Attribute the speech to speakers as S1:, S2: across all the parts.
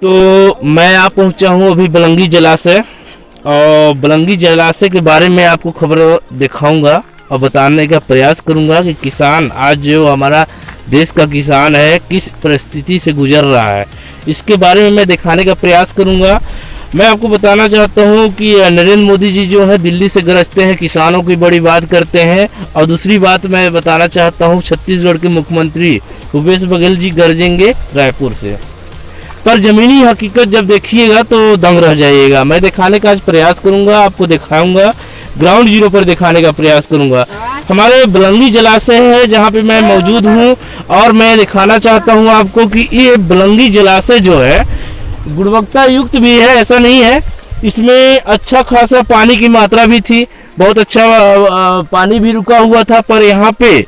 S1: तो मैं आप पहुंचा हूं अभी बलंगी जलाशय, और बलंगी जलाशय के बारे में आपको खबर दिखाऊंगा और बताने का प्रयास करूंगा कि किसान आज जो हमारा देश का किसान है किस परिस्थिति से गुजर रहा है, इसके बारे में मैं दिखाने का प्रयास करूंगा। मैं आपको बताना चाहता हूं कि नरेंद्र मोदी जी जो है दिल्ली से गरजते हैं, किसानों की बड़ी बात करते हैं। और दूसरी बात मैं बताना चाहता हूं, छत्तीसगढ़ के मुख्यमंत्री भूपेश बघेल जी गरजेंगे रायपुर से, पर जमीनी हकीकत जब देखिएगा तो दंग रह जाइएगा। मैं दिखाने का आज प्रयास करूंगा, आपको दिखाऊंगा, ग्राउंड जीरो पर दिखाने का प्रयास करूंगा। हमारे बलंगी जलाशय है जहां पे मैं मौजूद हूं, और मैं दिखाना चाहता हूं आपको कि ये बलंगी जलाशय जो है गुणवत्ता युक्त भी है, ऐसा नहीं है। इसमें अच्छा खासा पानी की मात्रा भी थी, बहुत अच्छा पानी भी रुका हुआ था। पर यहाँ पे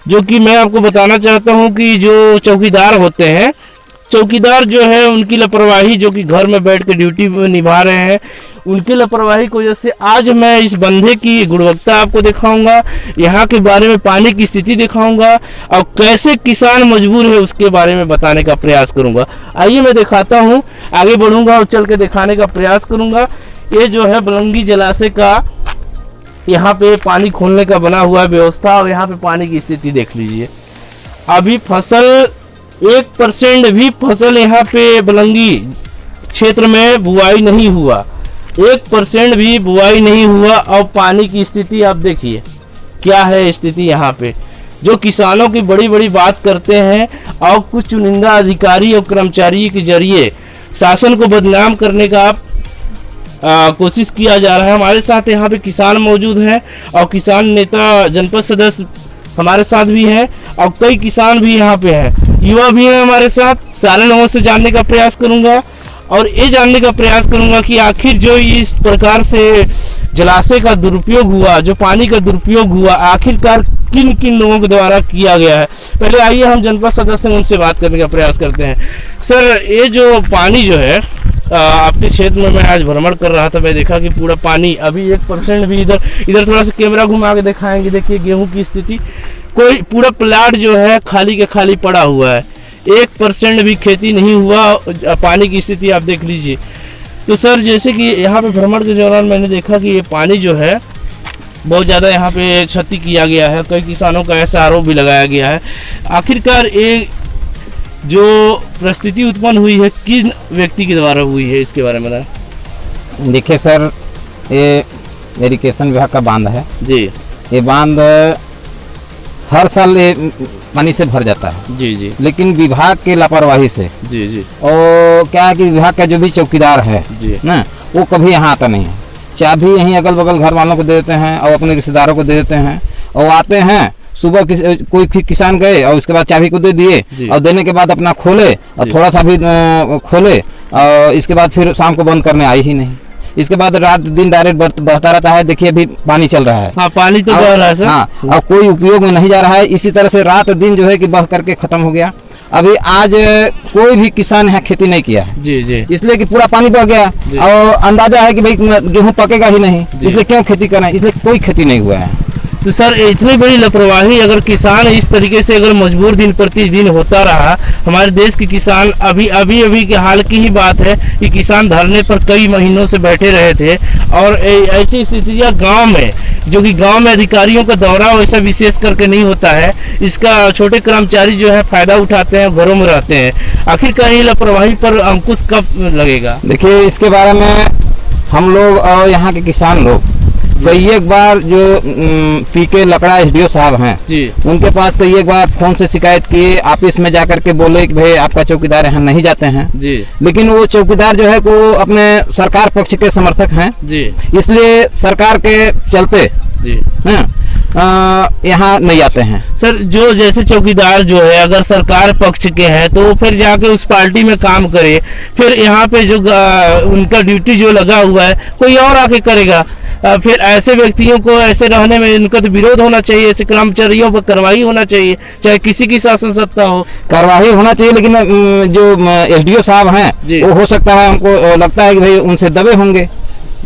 S1: जो कि मैं आपको बताना चाहता हूँ कि जो चौकीदार होते हैं, चौकीदार जो है उनकी लापरवाही, जो कि घर में बैठ के ड्यूटी निभा रहे हैं, उनकी लापरवाही की वजह से आज मैं इस बंधे की गुणवत्ता आपको दिखाऊंगा, यहाँ के बारे में पानी की स्थिति दिखाऊंगा, और कैसे किसान मजबूर है उसके बारे में बताने का प्रयास करूंगा। आइए मैं दिखाता हूँ, आगे बढ़ूंगा और चल के दिखाने का प्रयास करूंगा। ये जो है बलंगी जलाशय का, यहाँ पे पानी खोलने का बना हुआ है व्यवस्था, और यहाँ पे पानी की स्थिति देख लीजिए। अभी फसल 1% भी फसल यहाँ पे बलंगी क्षेत्र में बुआई नहीं हुआ, 1% भी बुआई नहीं हुआ। और पानी की स्थिति आप देखिए क्या है स्थिति यहाँ पे। जो किसानों की बड़ी बड़ी बात करते हैं और कुछ चुनिंदा अधिकारी और कर्मचारी के जरिए शासन को बदनाम करने का कोशिश किया जा रहा है। हमारे साथ यहाँ पे किसान मौजूद हैं, और किसान नेता जनपद सदस्य हमारे साथ भी हैं, और कई किसान भी यहाँ पे हैं, युवा भी हैं हमारे साथ। सारे लोगों से जानने का प्रयास करूंगा, और ये जानने का प्रयास करूंगा कि आखिर जो इस प्रकार से जलाशय का दुरुपयोग हुआ, जो पानी का दुरुपयोग हुआ, आखिरकार किन किन लोगों के द्वारा किया गया है। पहले आइए हम जनपद सदस्य उनसे बात करने का प्रयास करते हैं। सर, ये जो पानी जो है आपके क्षेत्र में मैं आज भ्रमण कर रहा था, मैं देखा कि पूरा पानी अभी 1% भी इधर थोड़ा सा कैमरा घुमा के दिखाएंगे। देखिए गेहूं की स्थिति, कोई पूरा प्लाट जो है खाली के खाली पड़ा हुआ है, 1% भी खेती नहीं हुआ। पानी की स्थिति आप देख लीजिए। तो सर, जैसे कि यहाँ पे भ्रमण के दौरान मैंने देखा कि ये पानी जो है बहुत ज़्यादा यहाँ पे क्षति किया गया है, कई किसानों का ऐसा आरोप भी लगाया गया है। आखिरकार ये जो परिस्थिति उत्पन्न हुई है किन व्यक्ति के द्वारा हुई है, इसके बारे में बताएं।
S2: देखिए सर, ये इरिगेशन विभाग का बांध है
S1: जी।
S2: ये बांध हर साल ये पानी से भर जाता है
S1: जी जी,
S2: लेकिन विभाग के लापरवाही से
S1: जी जी,
S2: और क्या है कि विभाग का जो भी चौकीदार है
S1: जी
S2: ना, वो कभी यहाँ आता नहीं है। चाबी यहीं अगल बगल घर वालों को दे देते हैं और अपने रिश्तेदारों को दे देते हैं, और आते हैं सुबह कोई किसान गए और उसके बाद चाबी को दे दिए, और देने के बाद अपना खोले और थोड़ा सा भी खोले, और इसके बाद फिर शाम को बंद करने आई ही नहीं। इसके बाद रात दिन डायरेक्ट बहता रहता है। देखिए अभी पानी चल रहा है।
S1: हाँ, पानी तो बह रहा है सर।
S2: हाँ, और कोई उपयोग में नहीं जा रहा है। इसी तरह से रात दिन जो है कि बह करके खत्म हो गया। अभी आज कोई भी किसान यहाँ खेती नहीं किया है
S1: जी जी,
S2: इसलिए कि पूरा पानी बह गया, और अंदाजा है कि भाई गेहूं पकेगा ही नहीं, इसलिए क्यों खेती करना है, इसलिए कोई खेती नहीं हुआ है।
S1: तो सर, इतनी बड़ी लापरवाही अगर किसान इस तरीके से अगर मजबूर दिन प्रतिदिन होता रहा, हमारे देश के किसान, अभी के हाल की ही बात है कि किसान धरने पर कई महीनों से बैठे रहे थे, और ऐसी स्थितियां गांव में, जो कि गांव में अधिकारियों का दौरा वैसा विशेष करके नहीं होता है, इसका छोटे कर्मचारी जो है फायदा उठाते हैं, घरों में रहते हैं। आखिरकार ये लापरवाही पर अंकुश कब लगेगा?
S2: देखिए, इसके बारे में हम लोग और यहाँ के किसान लोग कई एक बार जो पीके लकड़ा एसडीओ साहब हैं जी, उनके पास कई एक बार फोन से शिकायत किए, ऑफिस में जाकर के बोले कि भाई आपका चौकीदार यहाँ नहीं जाते हैं जी, लेकिन वो चौकीदार जो है वो अपने सरकार पक्ष के समर्थक हैं जी, इसलिए सरकार के चलते जी यहाँ नहीं आते हैं।
S1: सर, जो जैसे चौकीदार जो है अगर सरकार पक्ष के हैं तो फिर जाके उस पार्टी में काम करे, फिर यहाँ पे जो उनका ड्यूटी जो लगा हुआ है कोई और आके करेगा। फिर ऐसे व्यक्तियों को ऐसे रहने में इनका तो विरोध होना चाहिए, ऐसे कर्मचारियों पर कार्रवाई होना चाहिए, चाहे किसी की शासन सत्ता हो,
S2: कार्रवाई होना चाहिए। लेकिन जो एसडीओ साहब हैं वो हो सकता है, हमको लगता है कि भाई उनसे दबे होंगे,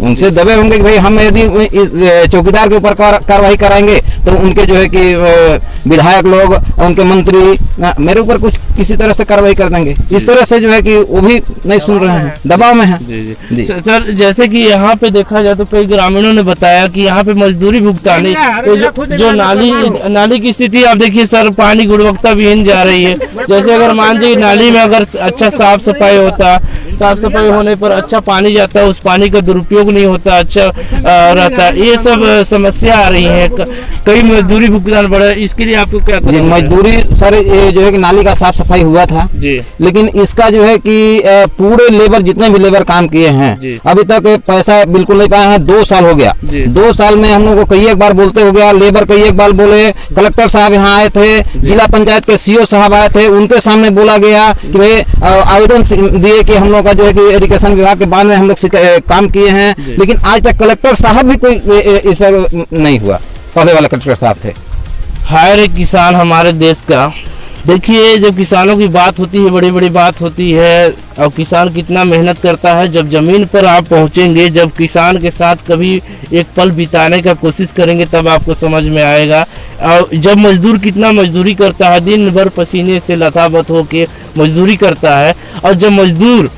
S2: उनसे दबे होंगे कि भाई हम यदि इस चौकीदार के ऊपर कार्रवाई कराएंगे तो उनके जो है कि विधायक लोग, उनके मंत्री मेरे ऊपर कुछ किसी तरह से कार्रवाई कर देंगे। इस तरह से जो है कि वो भी नहीं सुन रहे हैं, दबाव में है।
S1: जी जी सर, जैसे कि यहाँ पे देखा जाए तो कई ग्रामीणों ने बताया कि यहाँ पे मजदूरी भुगतानी तो जो नाली की स्थिति आप देखिए सर, पानी गुणवत्ता विहीन जा रही है। जैसे अगर मान लीजिए नाली में अगर अच्छा साफ सफाई होता, साफ सफाई होने पर अच्छा पानी जाता है, उस पानी का दुरुपयोग नहीं होता, अच्छा रहता है। ये सब समस्या आ रही है, कई मजदूरी भुगतान बढ़ा, इसके लिए आपको क्या
S2: जी मजदूरी सर, ये जो है कि नाली का साफ सफाई हुआ था
S1: जी,
S2: लेकिन इसका जो है कि पूरे लेबर, जितने भी लेबर काम किए हैं अभी तक पैसा बिल्कुल नहीं पाए हैं। 2 साल हो गया, 2 साल में हम लोग को कई एक बार बोलते हो गया, लेबर कई एक बार बोले, कलेक्टर साहब यहाँ आए थे, जिला पंचायत के सीओ साहब आए थे, उनके सामने बोला गया कि भाई आवेदन दिए कि हम लोग का जो है कि एजुकेशन विभाग के बाद में हम लोग काम किए हैं, लेकिन आज तक कलेक्टर साहब भी कोई इस पर नहीं हुआ। पहले वाले कलेक्टर साहब थे।
S1: हर एक किसान हमारे देश का, देखिए जब किसानों की बात होती है, बड़ी बड़ी बात होती है, और किसान कितना मेहनत करता है। जब जमीन पर आप पहुंचेंगे, जब किसान के साथ कभी एक पल बिताने का कोशिश करेंगे, तब आपको समझ में आएगा। और जब मजदूर कितना मजदूरी करता है, दिन भर पसीने से लथापथ होके मजदूरी करता है, और जब मजदूर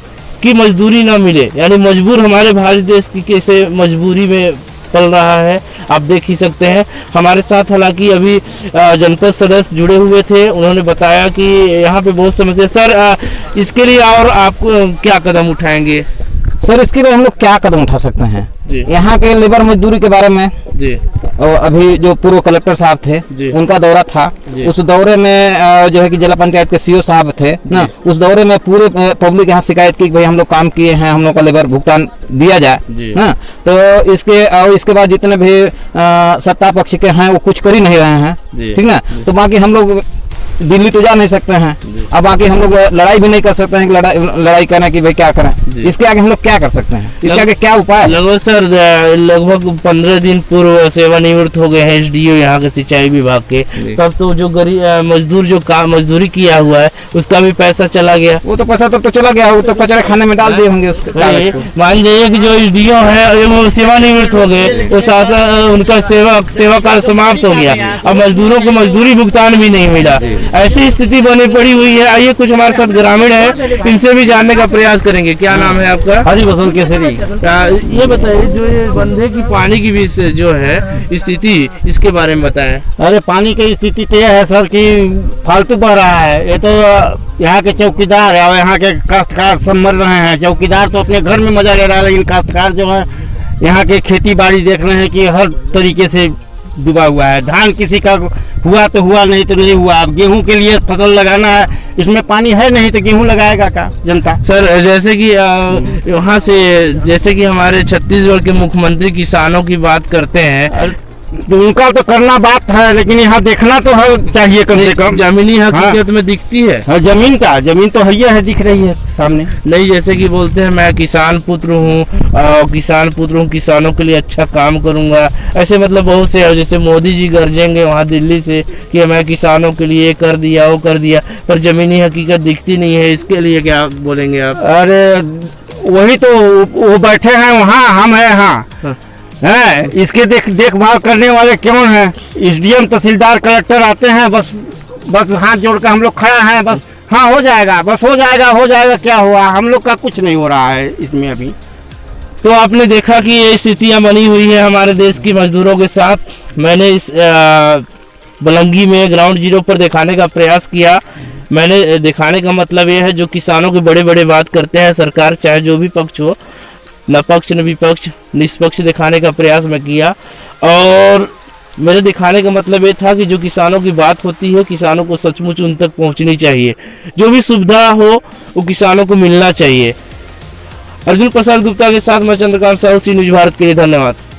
S1: की मजदूरी ना मिले, यानी मजबूर हमारे भारत देश की कैसे मजबूरी में पल रहा है, आप देख ही सकते हैं। हमारे साथ हालांकि अभी जनपद सदस्य जुड़े हुए थे, उन्होंने बताया कि यहाँ पे बहुत समस्या। सर इसके लिए और आप क्या कदम उठाएंगे?
S2: सर इसके लिए हम लोग क्या कदम उठा सकते हैं यहाँ के लेबर मजदूरी के बारे में जी। और अभी जो पूर्व कलेक्टर साहब थे उनका दौरा था, उस दौरे में जो है कि जिला पंचायत के सीओ साहब थे ना, उस दौरे में पूरे पब्लिक यहाँ शिकायत की कि भाई हम लोग काम किए हैं, हम लोग का लेबर भुगतान दिया जाए ना। तो इसके बाद जितने भी सत्ता पक्ष के हैं वो कुछ कर ही नहीं रहे हैं, ठीक ना। तो बाकी हम लोग दिल्ली तो जा नहीं सकते हैं, अब बाकी हम लोग लड़ाई भी नहीं कर सकते हैं कि लड़ाई करना कि भाई क्या करें, इसके आगे हम लोग क्या कर सकते हैं, इसके आगे क्या उपाय?
S1: लगभग सर लगभग 15 दिन पूर्व सेवानिवृत्त हो गए हैं एसडीओ यहाँ के सिंचाई विभाग के, तब तो जो गरीब मजदूर जो काम मजदूरी किया हुआ है उसका भी पैसा चला गया।
S2: वो तो पैसा तो चला गया, वो तो कचरे खाने में डाल दिए होंगे उसके।
S1: मान जाइए कि जो एसडीओ है वो सेवानिवृत्त हो गए, वो शासन उनका सेवा काल समाप्त हो गया, अब मजदूरों को मजदूरी भुगतान भी नहीं मिला। ऐसी स्थिति बनी पड़ी हुई है। आइए कुछ हमारे साथ ग्रामीण है, इनसे भी जानने का प्रयास करेंगे। क्या नाम है आपका?
S2: हरी बसंत केसरी।
S1: ये बताइए, जो ये बंधे की पानी की भी जो है स्थिति, इसके बारे में बताएं।
S3: अरे पानी की स्थिति तो यह है सर कि फालतू बह रहा है। ये तो यहाँ के चौकीदार है और यहाँ के काश्तकार सब मर रहे हैं। चौकीदार तो अपने घर में मजा ले रहा है, लेकिन काश्तकार जो है यहाँ के खेती बाड़ी देख रहे हैं कि हर तरीके से डूबा हुआ है। धान किसी का हुआ तो हुआ, नहीं तो नहीं हुआ। अब गेहूं के लिए फसल लगाना है, इसमें पानी है नहीं तो गेहूं लगाएगा क्या जनता?
S1: सर जैसे कि यहाँ से जैसे कि हमारे छत्तीसगढ़ के मुख्यमंत्री किसानों की बात करते हैं,
S3: तो उनका तो करना बात है, लेकिन यहाँ देखना तो है चाहिए कम से कम।
S1: जमीनी हकीकत में दिखती है।
S3: हाँ, जमीन तो है दिख रही है सामने।
S1: नहीं, जैसे कि बोलते हैं मैं किसान पुत्र हूँ, किसानों के लिए अच्छा काम करूँगा, ऐसे मतलब बहुत से, जैसे मोदी जी गरजेंगे वहाँ दिल्ली से कि मैं किसानों के लिए कर दिया वो कर दिया, पर जमीनी हकीकत दिखती नहीं है। इसके लिए क्या बोलेंगे आप?
S3: अरे वही तो वो बैठे हैं वहाँ, हम है यहाँ है, इसके देखभाल करने वाले कौन है? एसडीएम, तहसीलदार, कलेक्टर आते हैं, बस हाथ जोड़ कर हम लोग खड़ा हैं, बस हाँ हो जाएगा, बस हो जाएगा। क्या हुआ? हम लोग का कुछ नहीं हो रहा है इसमें अभी।
S1: तो आपने देखा कि ये स्थितियां बनी हुई है हमारे देश की मजदूरों के साथ। मैंने इस बलंगी में ग्राउंड जीरो पर दिखाने का प्रयास किया। मैंने दिखाने का मतलब ये है, जो किसानों के बड़े बड़े बात करते हैं सरकार, चाहे जो भी पक्ष हो, न पक्ष न विपक्ष, निष्पक्ष दिखाने का प्रयास मैं किया। और मेरे दिखाने का मतलब ये था कि जो किसानों की बात होती है, किसानों को सचमुच उन तक पहुंचनी चाहिए। जो भी सुविधा हो वो किसानों को मिलना चाहिए। अर्जुन प्रसाद गुप्ता के साथ मैं चंद्रकांत साहू, सी न्यूज़ भारत के लिए। धन्यवाद।